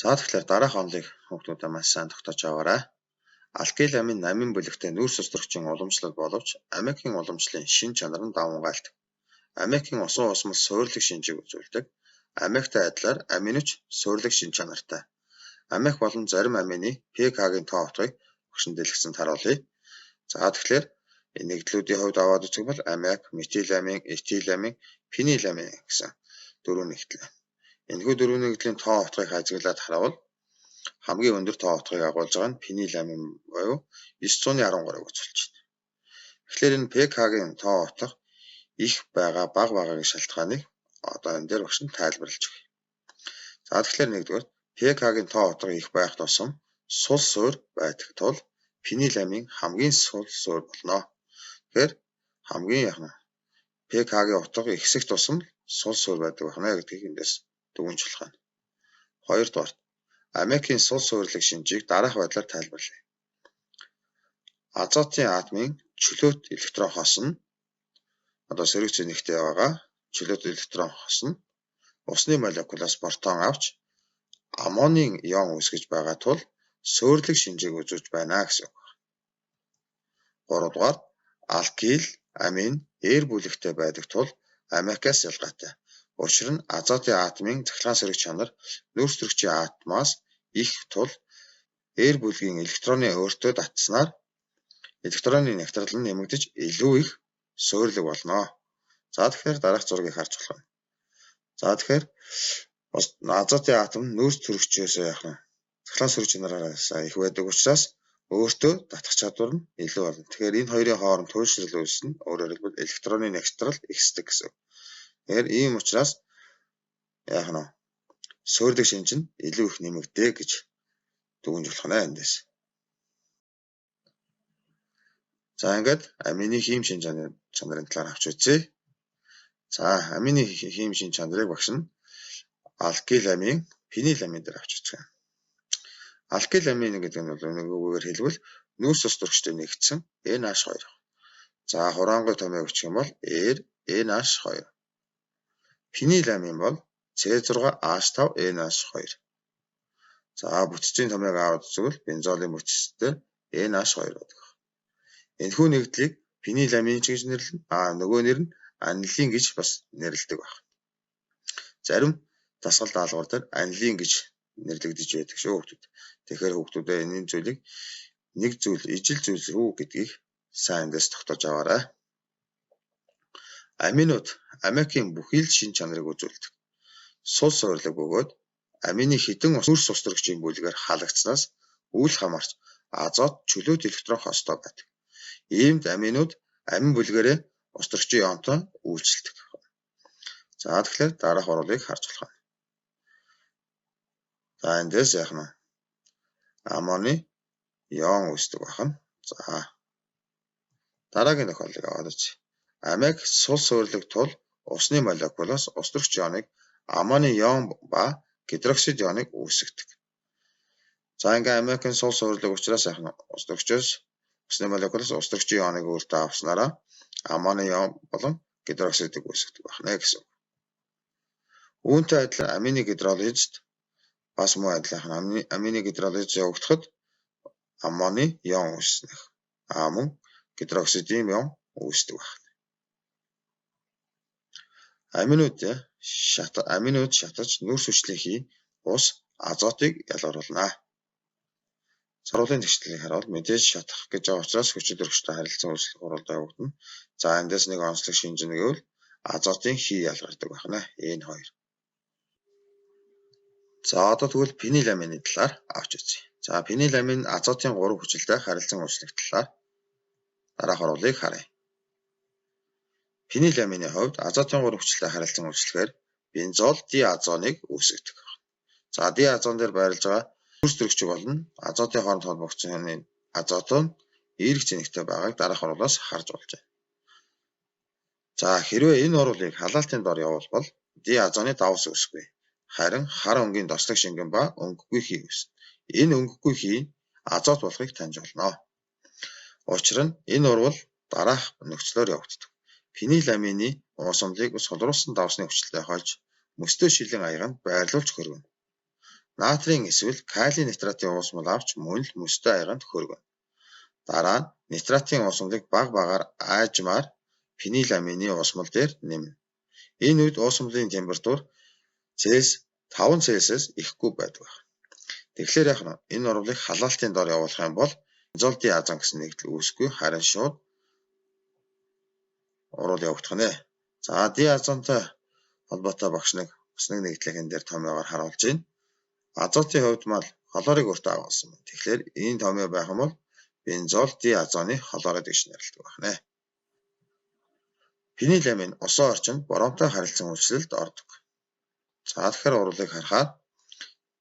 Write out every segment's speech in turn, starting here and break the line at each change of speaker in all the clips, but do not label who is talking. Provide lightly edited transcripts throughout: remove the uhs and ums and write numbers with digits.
За тэгэхээр дараах онолыг хүүхдүүдэд маш сайн тогтоож аваарай. Алкил амин амин бүлэгтээ нүүрс устөрөгчийн уламжлал боловч аммиакийн уламжлалын шин чанар нь давмгайлт. Аммиакийн усан усмал суурилах шинжийг үзүүлдэг. Аммиактай адилаар аминоч суурилах шин чанартай. Аммиак болон зарим амины pH-гийн тоо утгыг багшин дэлгэсэнд харуулъя. За тэгэхээр энэ нэгдлүүдийн хувьд аваад үзэх бол аммиак, метиламин, этиламин, фениламин гэсэн дөрвөн нэгдэл. Энэхүү дөрвөн нэгдлийн тоо утгыг хазглаад харавал хамгийн өндөр тоо утгыг агуулж байгаа нь фениламин буюу 913-ыг үзүүлж байна. Тэгэхээр энэ pH-гийн тоо утга их байгаа, бага байгаагийн шалтгааныг одоо энэ дээр багш нь тайлбарлаж өгье. За тэгэхээр нэгдүгээр pH-гийн тоо утга их байх тусам сул суур байдаг тул фениламин хамгийн сул суур болно. Тэгэхээр хамгийн pH-гийн утга ихсэх тусам сул суур байдаг байна гэдгийг эндээс дүгнж болох байна. Хоёрдугаар аммиакийн сул суурилах шинжийг дараах байдлаар тайлбарлая. Азотын атомын чөлөөт электрон хос нь одоо сөрөг зэнэгтэй байгаа чөлөөт электрон хос нь усны молекулаас протон авч аммонийн ион үүсгэж байгаа тул суурилах шинжийг үзүүлж байна гэсэн үг. Гуравдугаар алкил амин эр бүлэгтэй байдаг тул аммиакаас ялгаатай. Учир нь азотын атомын цахилгаан сөрөг чанар нүүрс төрөгчийн атомоос их тул эр бүлгийн электроны өөртөө татснаар электроны нягтрал нь нэмэгдэж илүү их суурилаг болно. За тэгэхээр дараах зургийг харж болох юм. За тэгэхээр азотын атом нүүрс төрөгчөөс цахилгаан сөрөг чанараас их байдаг учраас өөртөө татах чадвар нь илүү болно. Тэгэхээр энэ хоёрын хооронд туйлшрал үүснэ. Өөрөөр хэлбэл электроны нягтрал ихсдэг гэсэн. Тэгэхээр ийм учраас суурилах шинж нь илүү их нэмэгдээ гэж дүгнж болох нэ эндээс. За ингээд амины хим шин чанарын талаар авч үзье. За амины хим шин чанарыг багш нь алкил амин, фениламин дээр авч үзье. Алкил амин гэдэг нь бол нөгөөгээр хэлбэл нүүрс ус төрөгчтэй нэгдсэн NH2. За хураангуй томьёог өгчих юм бол NH2. Фениламин бол C6H5NH2. За бүтцийн томьёог аваад үзвэл бензолын бүтцтэй NH2 байдаг. Энэхүү нэгдлийг фениламин гэж нэрлэнэ. Нөгөө нэр нь анилин гэж бас нэрлэдэг байна. Зарим дасгал даалгавар дээр анилин гэж нэрлэгдэж байдаг шүү хүүхдүүд. Тэгэхээр хүүхдүүдээ энэ зүйлийг нэг зүйл, ижил зүйл рүү гэдгийг сайн эндээс тогтоож аваарай. Аминууд аммиакийн бүхий л шин чанарыг үзүүлдэг. Сул суурилаг бөгөөд амины хідэн нүүрс ус төрөгчийн бүлгээр халагдсанаас үл хамаарч азот чөлөөт электрон хостой байдаг. Иймд аминууд амин бүлгээрээ ус төрөгчийн ионтой үйлчилдэг. За тэгэхээр дараах оруулыг харж болох юм. За эндээс аммоны ион үүсдэг байна. За дараагийн тохиолдлыг аваад үзье. Аммиак сул суурилаг тул усны молекулоос ус төрөгч ионыг аммоны ион ба гидроксид ионыг үүсгэдэг. За ингээ аммиакийн сул суурилаг учраас ус төрөгчөөс усны молекулоос ус төрөгчийн ионыг өөртөө авснараа аммоны ион болон гидроксидыг үүсгэдэг байна гэсэн. Үүнтэй адилаар амины гидролизд бас муу адилхан амины гидролиз явагдахад аммоны ион үүснэх. Мөн гидроксидын ион үүсдэг байна. Аминууд шатаж нүүрс хүчлийнхий ус азотыг ялгаруулна. Сургуулийн тэгшлэлийг харуул мэдээж шатах гэж байгаа учраас хүчил өргөжтэй харилцан үүсэх хуралдаа явагдана. За эндээс нэг онцлог шинжнэ гэвэл азотын хий ялгардаг байна. Энэ хоёр. За одоо тэгвэл фениламины талаар авч үзье. За фениламин азотын 3 хүчилтэй харилцан үүсэх талаар дараах оруулыг харъя. Фениламины хувьд азотын 3 хүчилтэй харилцан үйлчлэхээр бензол диазоныг үүсгэдэг. За диазон дээр байрлаж байгаа нүүрс төрөгч болно. Азотын хооронд холбогдсон азот нь эерэг зэнэгтэй байгааг дараах оруулаас харж болж байна. За хэрвээ энэ оруулыг халаалтын дор явуулбал диазоны давс үүсэхгүй. Харин хар өнгийн дослог шингэн ба өнгөгүй хий үүснэ. Энэ өнгөгүй хий азот болохыг таньж болно. Учир нь энэ урвал дараах нөхцлөөр явагддаг. Фениламины уусамлыг сулруулсан давсны хүчилтэй хойж мөстөө шилэн аяганд байрлуулж хөргөнө. Натрийн эсвэл калий нитратын уусмал авч мөн л мөстэй аяганд хөргөнө. Дараа нь нитратын уусмалыг бага багаар аажмаар фениламины уусмал дээр нэмнэ. Энэ үед уусмлын температур 5 Цельсиэс ихгүй байдаг. Тэгэхээр энэ урвалыг халаалтын дор явуулах юм бол бензол-диазон гэсэн нэгдэл үүсэхгүй, харин шууд урвал явагдах нэ. За диазонтой холбоотой багш нэг бас нэг нэгдлийг энэ дээр томьёогоор харуулж байна. Азотын хувьд мал хлорыг өөртөө агуулсан байна. Тэгэхээр энэ томьёо байх юм бол бензол-диазоны хлорид гэж нэрлэдэг байна. Фениламин усан орчинд боромтой харилцан үйлчлэлд ордог. За тэгэхээр урвалыг харахаар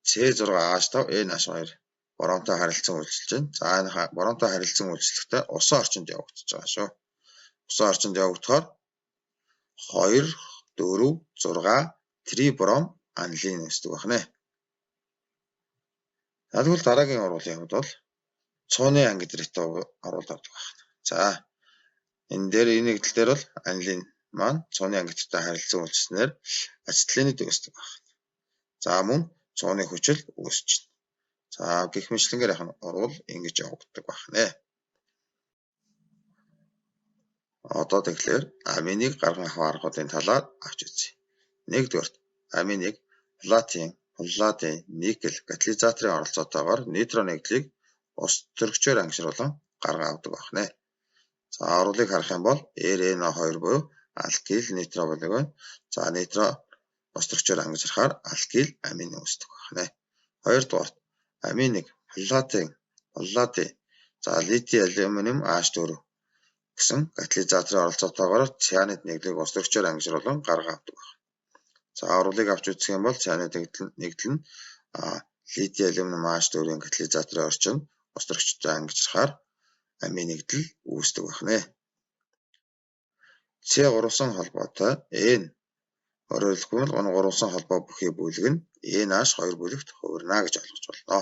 C6H5NH2 боромтой харилцан үйлчилж байна. За энэ боромтой харилцан үйлчлэхдээ усан орчинд явагдаж байгаа шүү. Усан орчинд явагдахаар 2, 4, 6 трибром анилин үүсдэг байна. Тэгвэл дараагийн урвалын хувьд бол цууны ангидритой урвал авдаг байна. За энэ дээр энэ нэгдэл дээр бол анилин маань цууны ангидритай харилцан үйлчлснээр ацетиленид үүсдэг байна. За мөн цууны хүчил үүсэж байна. За гэх мэтлэнгээр урвал ингэж явагддаг байна. Одоо тэгэхээр аминыг гарган авах аргуудын талаар авч үзье. Нэгдүгээрт аминыг палладин, никель, катализаторын оролцоотойгоор нитро нэгдлийг ус төрөгчөөр ангижруулан гарган авдаг байна. За урвалыг харах юм бол RNO2 буюу алкил нитро болог байна. За нитро ус төрөгчөөр ангижрахаар алкил амин үүсдэг байна. Хоёрдугаарт аминыг палладин, за литий алюминиум H4 гэсэн катализаторын оролцоотойгоор цианид нэгдлийг ус төрөгчөөр ангижруулан гарган авдаг байна. За урвалыг авч үзэх юм бол цианид нэгдэл нь литий алюминиум H4-ийн катализаторын орчинд ус төрөгчтэй ангижрахаар амин нэгдэл үүсдэг байна. C3-сан холбоотой N өөрөөр хэлбэл энэ 3-сан холбоо бүхий бүлэг нь NH2 бүлэгт хувирна гэж ойлгож болно.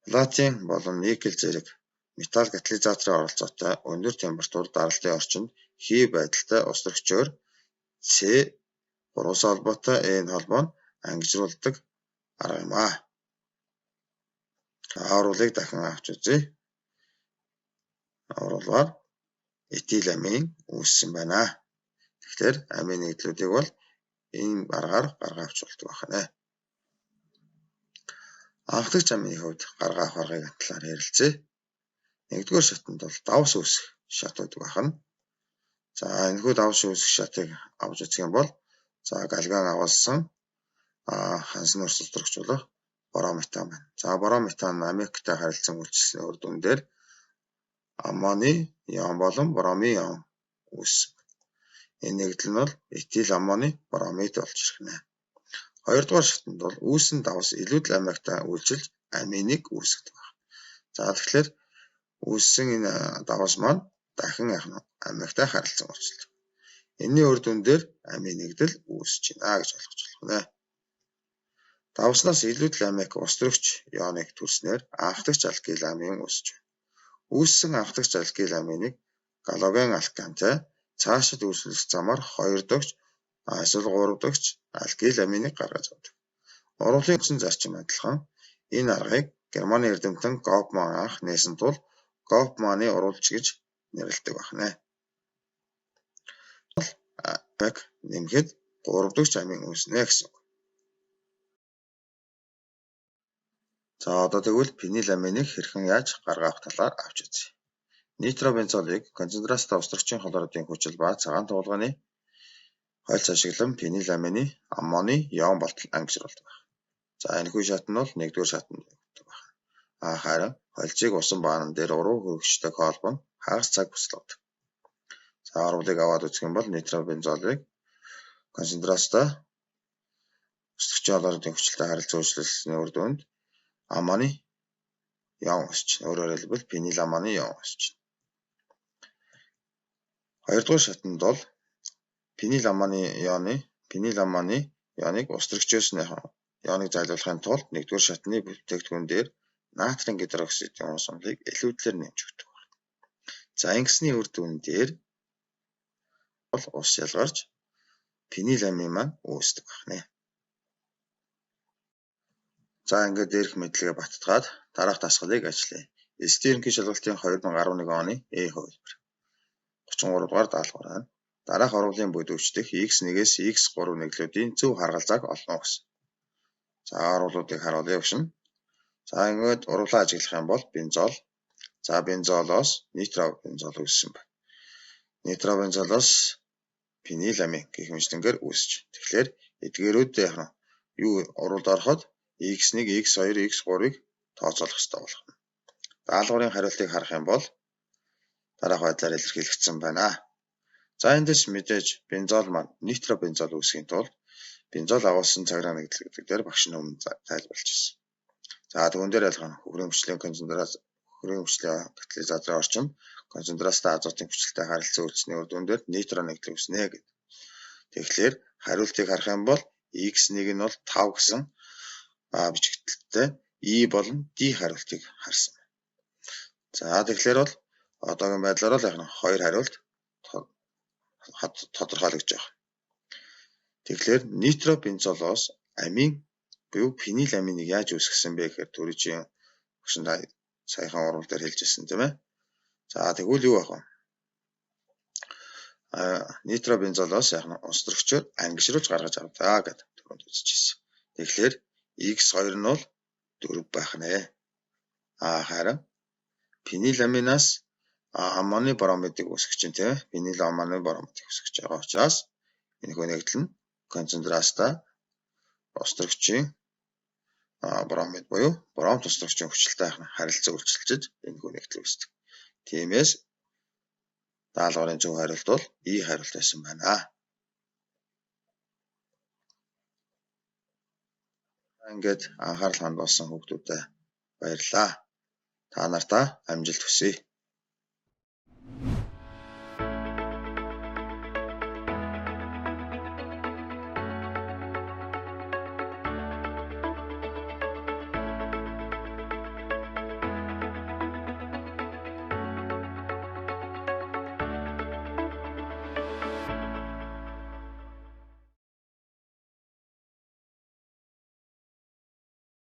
Палладин болон никель зэрэг металл катализаторын оролцоотой өндөр температур даралтын орчинд хий байдалтай ус төрөгчөөр C3-сан холбоотой N холбоо нь ангижруулдаг арга юм аа. Урвалыг дахин авч үзье. Урвалаар этиламин үүссэн байна. Тэгэхээр амин нэгдлүүдийг бол энэ аргаар гарган авч болдог байна. Анхдагч амины хувьд гарган авах аргыг талаар ярилцъя. Нэгдүгээр шатанд бол давс үүсэх шат байдаг байна. За энэхүү давс үүсэх шатыг авч үзэх юм бол галган агуулсан хансан өрсөлд төрөгч болох борометан байна. За борометан аммиактай харилцан үйлчилсэний үр дүн дээр аммоны ион болон бромын ион үүссэн. Энэ нэгдэл нь бол этил аммоны бромид болж ирнэ. Хоёрдугаар шатанд бол үүссэн давс илүүдл аммиактай үйлчилж аминыг үүсгэдэг байна. За тэгэхээр үүссэн энэ давс маань дахин аммиактай харилцан үйлчилдэг. Энэний үр дүн дээр амин нэгдэл үүсэж байна гэж ойлгож байна. Давснаас илүүдл аммиак ус төрөгч ионыг төрснээр анхдагч алкил амин үүсэж байна. Үүссэн анхдагч алкил аминыг галоген алкантай цаашид үүсгэх замаар 2 дахь эсвэл 3 дахь алкил аминыг гаргаж авдаг. Урвалын үсэн зарчим адилхан энэ аргыг Германы эрдэмтэн Гофман анх нээсэн тул Гофманы урвалж гэж нэрлэдэг байна. Аммиак нэмэхэд 3 дахь амин үүснэ гэсэн. За одоо тэгвэл фениламиныг хэрхэн яаж гарган авах талаар авч үзье. Нитробензолыг концентрацтай ус төрөгчийн хлоридын хүчил ба цагаан туулганы хойлц ашиглан фениламины аммоны ион болтол ангижруулдаг байна. За энэхүү шат нь бол нэгдүгээр шатанд явагддаг байна. Харин хойлцыг усан баанан дээр уруу хөргөчтэй холбоо нь хагас цаг буцлагдаг. За урвалыг аваад үзэх юм бол нитробензолыг концентрацтай ус төрөгчийн хлоридын хүчилтэй харилцан үйлчлүүлсэний үр дүнд аммоны ион өсч, өөрөөр хэлбэл фениламины ион өсч. Хоёрдугаар шатанд бол фениламины ионыг ус төрөгчөөс ионыг зайлуулахын тулд нэгдүгээр шатны бүтээгдэхүүн дээр натрийн гидроксидын уусмлыг илүүдлээр нэмж өгдөг. За ингэсний үр дүн дээр бол ус ялгарч фениламин маань үүсдэг байна. За ингээд дээрх мэдлэгээ баттгаад дараах дасгалыг ажиллая. Эсдийн ерөнхий шалгалтын 2011 оны A хувилбар 33 дугаар даалгавар байна. Дараах урвалын бүдүүчдэх x1-ээс x3 нэглүүдийн зөв харгалзааг олно гэсэн. За урвалуудыг харуулъя өгшин. За ингээд урвалаа ажиглах юм бол бензол. За бензолоос нитробензол үүссэн байна. Нитробензолоос фениламин гэх мэтлэнгээр үүсч. Тэгэхээр эдгээрүүд юу урвалд ороход x1, x2, x3-ыг тооцоолох ёстой болох нь. Даалгаврын хариултыг харах юм бол дараах байдлаар илэрхийлэгдсэн байна. За эндээс мэдээж бензол маань нитробензол үүсгэхийн тулд бензол агуулсан цагаан нэгдэл гэдэг дээр багш нь өмнө тайлбарлаж байсан. За түүн дээр ялгана хөрөнгө хүчлийн катализаторын орчинд концентрацтай азотын хүчилтэй харилцан үүсгэсний үр дүн дээр нитро нэгдэл үүснэ гэдэг. Тэгэхээр хариултыг харах юм бол x1 нь бол 5 гэсэн бичигдэлтэй E болон D хариултыг харсан. За тэгэхээр бол одоогийн байдлаар бол хоёр хариулт тодорхойлогдож байгаа. Тэгэхээр нитробензолоос амин буюу фениламиныг яаж үүсгэсэн бэ гэхээр түрүүчийн багшин саяхан урвал дээр хэлжсэн тийм ээ. За тэгвэл юу ах вэ? Нитробензолоос унстрагчаар ангишруулж гаргаж авдаа гэдэг түрүүнд үзчихсэн. Тэгэхээр x2 нь бол 4 байх нэ. Харин фениламинаас аммоны бромидыг үүсгэж чинь тийм ээ. Фенил аммоны бромидыг үүсгэж байгаа учраас энэ хөө нэгдэл нь концентрацтай устрагчийн бромид буюу бромт устрагчийн хүчилтэй харилцаа үйлчилж энэ хөө нэгдэл үүсдэг. Тиймээс даалгаврын зөв хариулт бол E хариулт байсан байна. Ингээд анхаарал хандуулсан хүүхдүүдэд баярлалаа. Та нартаа амжилт хүсье.